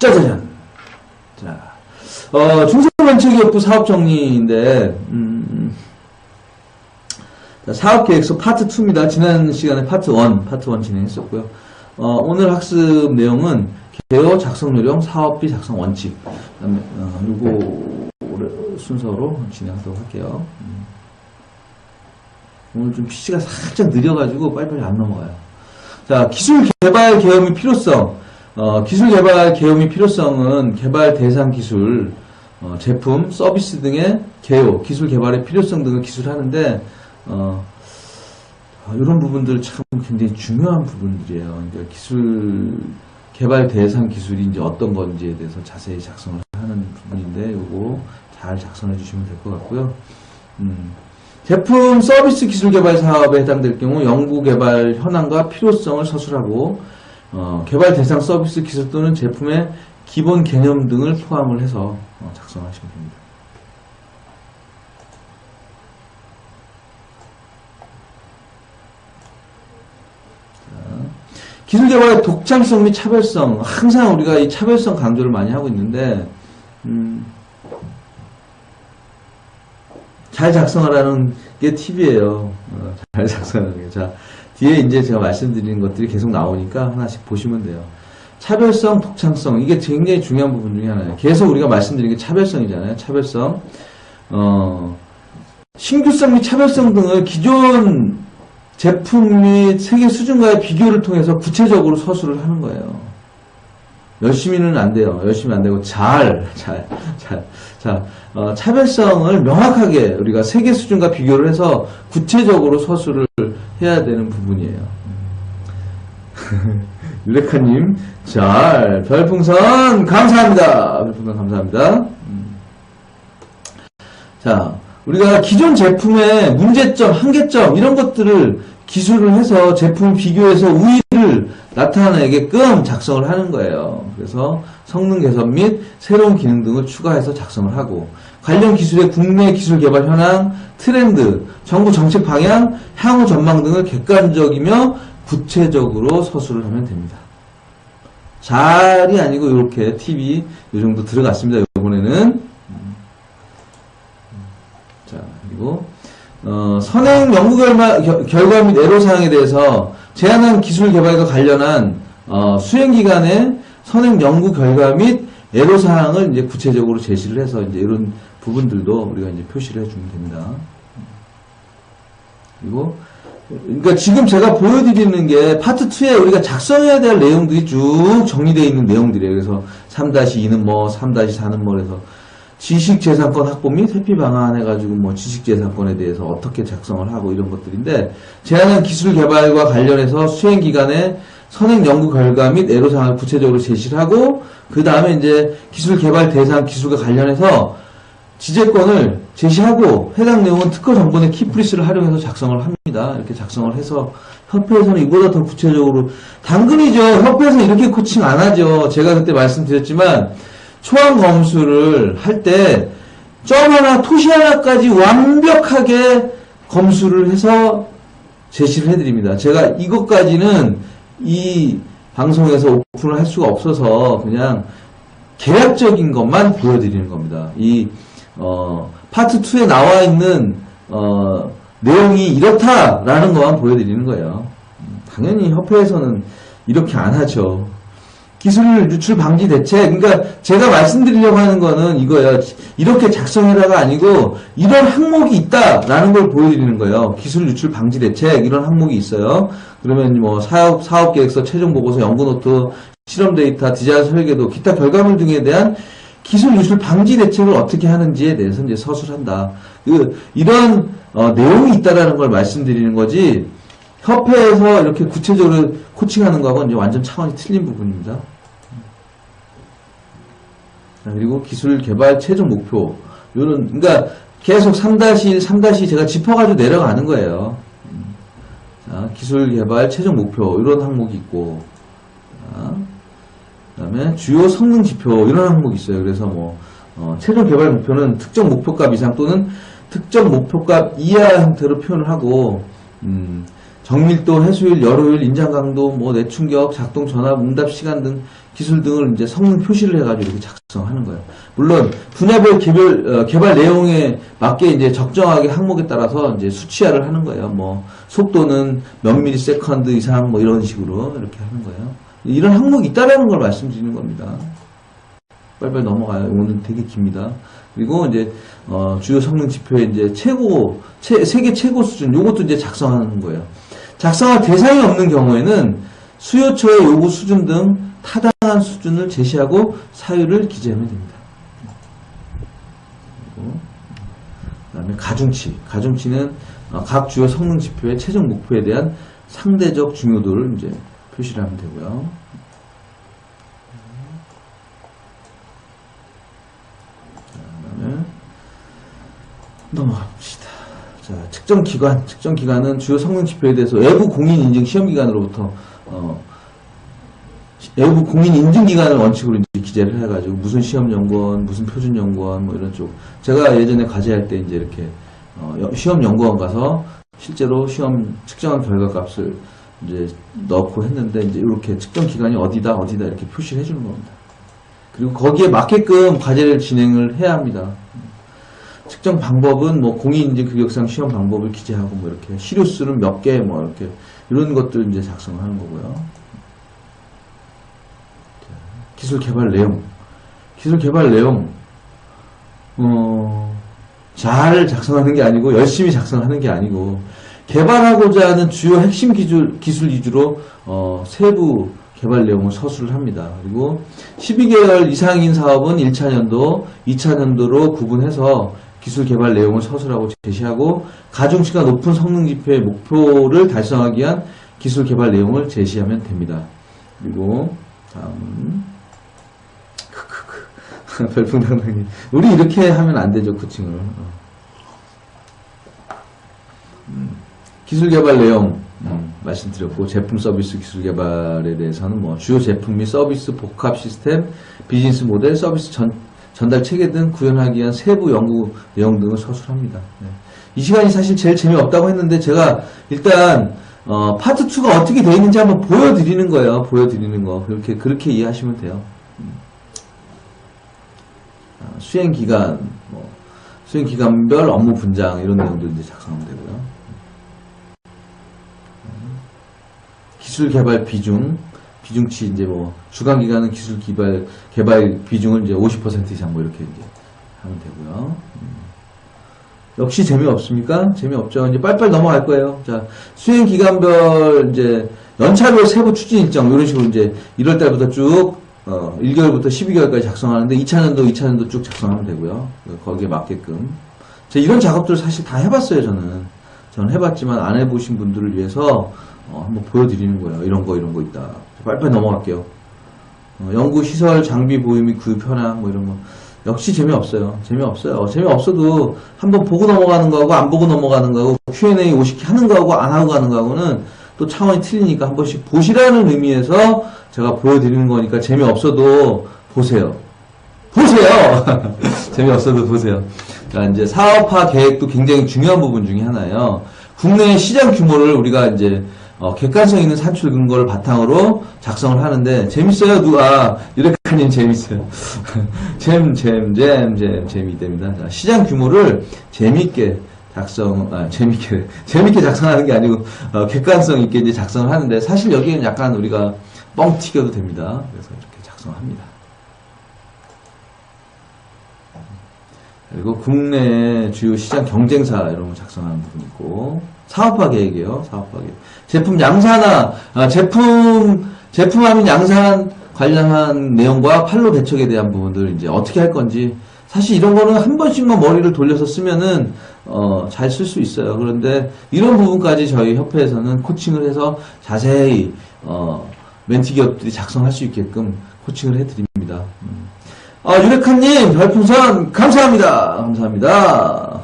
짜자잔. 자, 중소벤처기업부 사업정리인데, 자, 사업계획서 파트 2입니다. 지난 시간에 파트 1 진행했었고요. 오늘 학습 내용은 개요 작성 요령, 사업비 작성 원칙. 그다음에, 요거 순서로 진행하도록 할게요. 오늘 좀 PC가 살짝 느려가지고 빨리빨리 안 넘어가요. 자, 기술 개발 계엄의 필요성. 기술 개발 계엄의 필요성은 개발 대상 기술, 제품, 서비스 등의 개요, 기술 개발의 필요성 등을 기술하는데, 이런 부분들 참 굉장히 중요한 부분들이에요. 그러니까 기술 개발 대상 기술이 이제 어떤 건지에 대해서 자세히 작성을 하는 부분인데, 요거 잘 작성해 주시면 될 것 같고요. 제품 서비스 기술 개발 사업에 해당될 경우 연구 개발 현황과 필요성을 서술하고, 개발 대상 서비스 기술 또는 제품의 기본 개념 등을 포함을 해서 작성하시면 됩니다. 기술 개발의 독창성 및 차별성. 항상 우리가 이 차별성 강조를 많이 하고 있는데, 잘 작성하라는 게 팁이에요. 잘 작성하는 게. 자, 뒤에 이제 제가 말씀드리는 것들이 계속 나오니까 하나씩 보시면 돼요. 차별성, 독창성. 이게 굉장히 중요한 부분 중에 하나예요. 계속 우리가 말씀드리는 게 차별성이잖아요. 차별성. 신규성 및 차별성 등을 기존 제품 및 세계 수준과의 비교를 통해서 구체적으로 서술을 하는 거예요. 열심히는 안 돼요. 열심히 안 되고 자, 차별성을 명확하게 우리가 세계 수준과 비교를 해서 구체적으로 서술을 해야 되는 부분이에요. 유레카님, 별풍선 감사합니다. 별풍선 감사합니다. 자, 우리가 기존 제품의 문제점, 한계점 이런 것들을 기술을 해서 제품 비교해서 우위를 나타내게끔 작성을 하는 거예요. 그래서 성능 개선 및 새로운 기능 등을 추가해서 작성을 하고, 관련 기술의 국내 기술 개발 현황, 트렌드, 정부 정책 방향, 향후 전망 등을 객관적이며 구체적으로 서술을 하면 됩니다. 잘이 아니고 이렇게 팁이 이 정도 들어갔습니다. 이번에는. 자, 그리고 선행 연구 결과 및 애로사항에 대해서 제한한 기술 개발과 관련한 수행기간의 선행 연구 결과 및 애로사항을 이제 구체적으로 제시를 해서 이제 이런 부분들도 우리가 이제 표시를 해주면 됩니다. 그리고 그러니까 지금 제가 보여드리는 게 파트 2에 우리가 작성해야 될 내용들이 쭉 정리되어 있는 내용들이에요. 그래서 3-2는 뭐, 3-4는 뭐 해서 지식재산권 확보 및 회피 방안 해가지고 뭐 지식재산권에 대해서 어떻게 작성을 하고 이런 것들인데, 제한한 기술 개발과 관련해서 수행기간에 선행 연구 결과 및 애로사항을 구체적으로 제시를 하고, 그 다음에 이제 기술 개발 대상 기술과 관련해서 지재권을 제시하고, 해당 내용은 특허 정본의 키프리스를 활용해서 작성을 합니다. 이렇게 작성을 해서 협회에서는 이보다 더 구체적으로, 당근이죠. 협회에서 이렇게 코칭 안 하죠. 제가 그때 말씀드렸지만 초안 검수를 할 때 점 하나, 토시 하나까지 완벽하게 검수를 해서 제시를 해드립니다. 제가 이것까지는 이 방송에서 오픈을 할 수가 없어서 그냥 계략적인 것만 보여드리는 겁니다. 이 파트 2에 나와 있는 내용이 이렇다라는 것만 보여드리는 거예요. 당연히 협회에서는 이렇게 안 하죠. 기술 유출 방지 대책. 그러니까 제가 말씀드리려고 하는 거는 이거예요. 이렇게 작성해라가 아니고 이런 항목이 있다라는 걸 보여드리는 거예요. 기술 유출 방지 대책 이런 항목이 있어요. 그러면 뭐 사업 계획서, 최종 보고서, 연구 노트, 실험 데이터, 디자인 설계도, 기타 결과물 등에 대한 기술 유출 방지 대책을 어떻게 하는지에 대해서 이제 서술한다. 이런 내용이 있다라는 걸 말씀드리는 거지. 협회에서 이렇게 구체적으로 코칭하는 거하고는 이제 완전 차원이 틀린 부분입니다. 그리고 기술 개발 최종 목표. 그러니까 계속 3-1, 3-2 제가 짚어가지고 내려가는 거예요. 자, 기술 개발 최종 목표. 이런 항목이 있고. 그 다음에 주요 성능 지표. 이런 항목이 있어요. 그래서 뭐, 최종 개발 목표는 특정 목표값 이상 또는 특정 목표값 이하 형태로 표현을 하고, 정밀도, 해수율, 열효율, 인장 강도, 뭐 내충격, 작동 전압, 응답 시간 등 기술 등을 이제 성능 표시를 해가지고 이렇게 작성하는 거예요. 물론 분야별 개발 내용에 맞게 이제 적정하게 항목에 따라서 이제 수치화를 하는 거예요. 뭐 속도는 몇 미리세컨드 이상 뭐 이런 식으로 이렇게 하는 거예요. 이런 항목이 있다라는 걸 말씀드리는 겁니다. 빨리빨리 넘어가요. 오늘 되게 깁니다. 그리고 이제 주요 성능 지표의 이제 세계 최고 수준 요것도 이제 작성하는 거예요. 작성할 대상이 없는 경우에는 수요처의 요구 수준 등 타당한 수준을 제시하고 사유를 기재하면 됩니다. 그 다음에 가중치는 각 주요 성능 지표의 최종 목표에 대한 상대적 중요도를 이제 표시를 하면 되고요. 넘어갑시다. 자, 측정기관은 주요 성능 지표에 대해서 외부 공인 인증 시험기관으로부터 외부 공인 인증기관을 원칙으로 이제 기재를 해가지고 무슨 시험연구원, 무슨 표준연구원 뭐 이런 쪽. 제가 예전에 과제할 때 이제 이렇게 시험연구원 가서 실제로 시험 측정한 결과값을 이제 넣고 했는데 이제 이렇게 측정기관이 어디다 이렇게 표시를 해주는 겁니다. 그리고 거기에 맞게끔 과제를 진행을 해야 합니다. 측정 방법은 뭐 공인인증 규격상 시험 방법을 기재하고 뭐 이렇게 시료수는 몇 개 뭐 이렇게 이런 것들 이제 작성을 하는 거고요. 기술 개발 내용 잘 작성하는 게 아니고 열심히 작성하는 게 아니고 개발하고자 하는 주요 핵심 기술 위주로 세부 개발 내용을 서술을 합니다. 그리고 12개월 이상인 사업은 1차년도, 2차년도로 구분해서 기술 개발 내용을 서술하고 제시하고 가중치가 높은 성능 지표의 목표를 달성하기 위한 기술 개발 내용을 제시하면 됩니다. 그리고 다음 별풍당당님 우리 이렇게 하면 안 되죠. 코칭을 기술 개발 내용 말씀드렸고 제품 서비스 기술 개발에 대해서는 뭐 주요 제품 및 서비스 복합 시스템 비즈니스 모델 서비스 전달 체계 등 구현하기 위한 세부 연구 내용 등을 서술합니다. 네. 이 시간이 사실 제일 재미없다고 했는데 제가 일단 파트 2가 어떻게 되어 있는지 한번 보여드리는 거예요. 보여드리는 거 그렇게 이해하시면 돼요. 수행기간 수행기간별 업무 분장 이런 내용도 이제 작성하면 되고요. 기술 개발 비중치 이제 뭐 주간 기간은 기술 개발 비중을 이제 50% 이상 뭐 이렇게 이제 하면 되고요. 역시 재미없습니까? 재미없죠. 이제 빨리빨리 넘어갈 거예요. 자, 수행 기간별 이제 연차별 세부 추진 일정 이런 식으로 이제 1월 달부터 쭉 1개월부터 12개월까지 작성하는데 2차년도 쭉 작성하면 되고요. 거기에 맞게끔. 제가 이런 작업들을 사실 다 해봤어요. 저는 해봤지만 안 해보신 분들을 위해서 한번 보여드리는 거예요. 이런 거 있다. 빨리빨리 넘어갈게요. 연구 시설 장비 보유 및 구입 현황 뭐 이런 거 역시 재미없어요. 재미없어도 한번 보고 넘어가는 거하고 안 보고 넘어가는 거하고 Q&A 50개 하는 거하고 안 하고 가는 거하고는 또 차원이 틀리니까 한 번씩 보시라는 의미에서 제가 보여드리는 거니까 재미없어도 보세요. 재미없어도 보세요. 자, 이제 사업화 계획도 굉장히 중요한 부분 중에 하나예요. 국내 시장 규모를 우리가 이제 객관성 있는 산출 근거를 바탕으로 작성을 하는데 재밌어요. 유레카님 재밌어요. 재미됩니다. 자, 시장 규모를 재밌게 작성하는 게 아니고 객관성 있게 이제 작성을 하는데 사실 여기에는 약간 우리가 뻥 튀겨도 됩니다. 그래서 이렇게 작성합니다. 그리고 국내 주요 시장 경쟁사 이런 거 작성하는 부분 있고 사업화 계획이에요. 사업화 계획. 제품 양산화, 제품하면 양산 관련한 내용과 판로 배척에 대한 부분들 이제 어떻게 할 건지 사실 이런 거는 한 번씩만 머리를 돌려서 쓰면은 잘 쓸 수 있어요. 그런데 이런 부분까지 저희 협회에서는 코칭을 해서 자세히 멘티 기업들이 작성할 수 있게끔 코칭을 해드립니다. 유레카님 별풍선 감사합니다.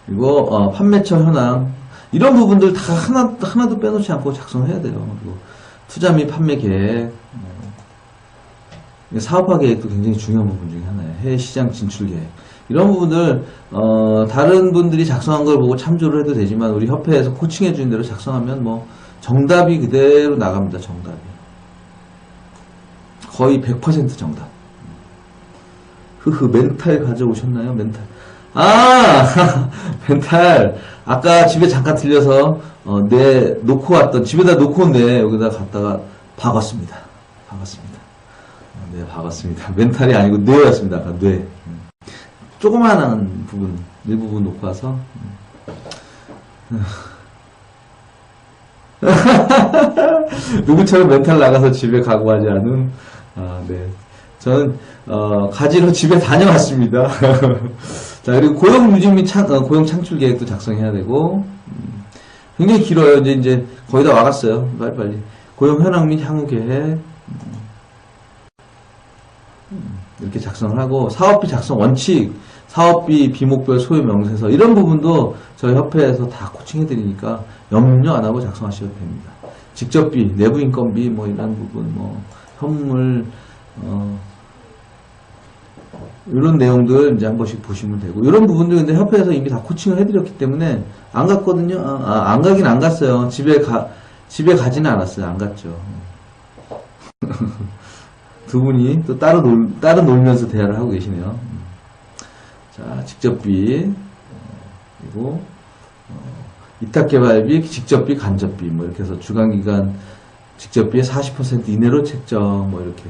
그리고 판매처 현황 이런 부분들 다 하나도 빼놓지 않고 작성해야 돼요. 그리고 투자 및 판매 계획, 사업화 계획도 굉장히 중요한 부분 중에 하나예요. 해외 시장 진출 계획. 이런 부분들 다른 분들이 작성한 걸 보고 참조를 해도 되지만 우리 협회에서 코칭해 주는 대로 작성하면 뭐 정답이 그대로 나갑니다. 정답이 거의 100% 정답. 멘탈 가져오셨나요? 멘탈. 멘탈. 아까 집에 잠깐 들려서, 놓고 왔던, 집에다 놓고 온 뇌, 여기다 갖다가 박았습니다. 네, 박았습니다. 멘탈이 아니고 뇌였습니다. 아까 뇌. 조그만한 부분, 일부분 놓고 와서. 누구처럼 멘탈 나가서 집에 가고 하지 않은, 네. 저는, 가지로 집에 다녀왔습니다. 자, 그리고 고용 누직 및 고용 창출 계획도 작성해야 되고, 굉장히 길어요. 이제 거의 다 와갔어요. 빨리빨리. 고용 현황 및 향후 계획, 이렇게 작성을 하고, 사업비 작성 원칙, 사업비 비목별 소요 명세서, 이런 부분도 저희 협회에서 다 코칭해드리니까 염려 안 하고 작성하셔도 됩니다. 직접비, 내부 인건비, 뭐 이런 부분, 뭐, 현물, 이런 내용들 이제 한 번씩 보시면 되고, 이런 부분들 근데 협회에서 이미 다 코칭을 해드렸기 때문에 안 갔거든요. 안 가긴 안 갔어요. 집에 가지는 않았어요. 안 갔죠. 두 분이 또 따로 놀면서 대화를 하고 계시네요. 자, 직접비, 그리고 이탁개발비, 직접비, 간접비, 뭐 이렇게 해서 주간기간 직접비의 40% 이내로 책정, 뭐 이렇게.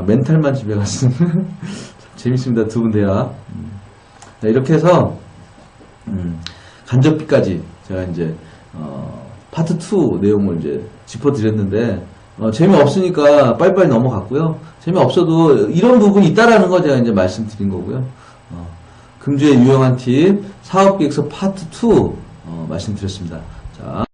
멘탈만 집에 갔으면 재밌습니다. 두 분 대화. 자, 이렇게 해서 간접비까지 제가 이제 파트 2 내용을 이제 짚어드렸는데 재미없으니까 빨리빨리 넘어갔고요. 재미없어도 이런 부분이 있다라는 거 제가 이제 말씀드린 거고요. 금주의 유용한 팁 사업계획서 파트 2 말씀드렸습니다. 자.